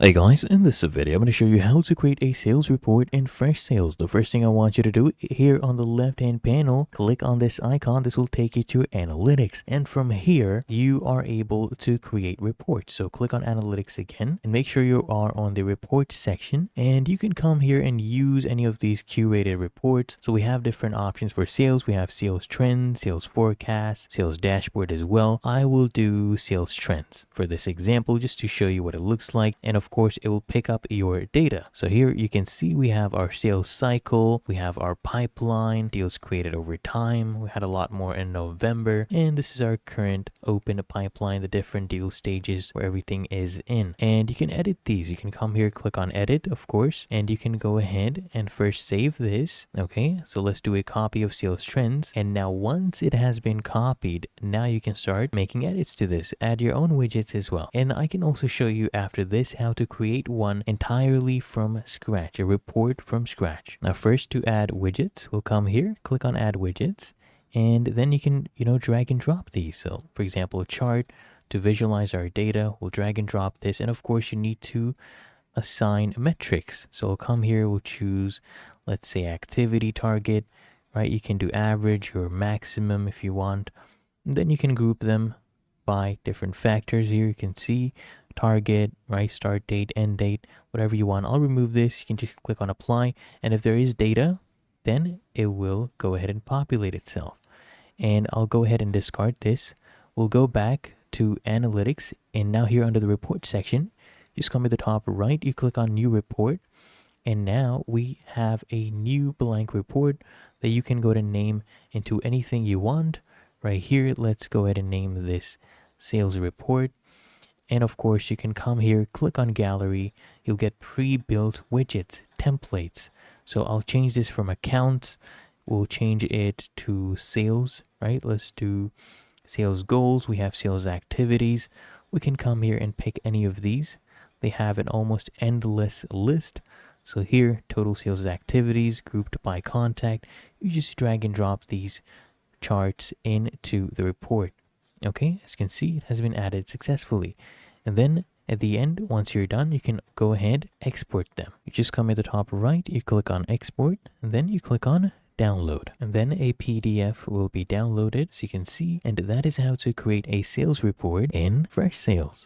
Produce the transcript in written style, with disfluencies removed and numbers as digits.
Hey guys, in this video, I'm going to show you how to create a sales report in Freshsales. The first thing I want you to do here on the left hand panel, click on this icon. This will take you to analytics. And from here, you are able to create reports. So click on analytics again and make sure you are on the report section. And you can come here and use any of these curated reports. So we have different options for sales. We have sales trends, sales forecast, sales dashboard as well. I will do sales trends for this example just to show you what it looks like. And of course, it will pick up your data. So here you can see we have our sales cycle, we have our pipeline, deals created over time. We had a lot more in November, and this is our current open pipeline, the different deal stages where everything is in. And you can edit these. You can come here, click on edit, of course, and you can go ahead and first save this. Okay, so let's do a copy of sales trends. And now once it has been copied, now you can start making edits to this. Add your own widgets as well. And I can also show you after this how to create one entirely from scratch, a report from scratch. Now first, to add widgets, we'll come here, click on add widgets, and then you can, drag and drop these. So for example, a chart to visualize our data, we'll drag and drop this. And of course you need to assign metrics. So we'll come here, we'll choose, let's say, activity target, right? You can do average or maximum if you want. And then you can group them by different factors. Here you can see target, right, start date, end date, whatever you want. I'll remove this. You can just click on apply, and if there is data, then it will go ahead and populate itself. And I'll go ahead and discard this. We'll go back to analytics, and now here under the report section, just come to the top right, you click on new report, and now we have a new blank report that you can go to name into anything you want. Right here, let's go ahead and name this sales report. And of course, you can come here, click on gallery. You'll get pre-built widgets, templates. So I'll change this from accounts. We'll change it to sales, right? Let's do sales goals. We have sales activities. We can come here and pick any of these. They have an almost endless list. So here, total sales activities grouped by contact. You just drag and drop these charts into the report. Okay, as you can see, it has been added successfully. And then at the end, once you're done, you can go ahead, export them. You just come at the top right, you click on export, and then you click on download. And then a PDF will be downloaded, so you can see. And that is how to create a sales report in Freshsales.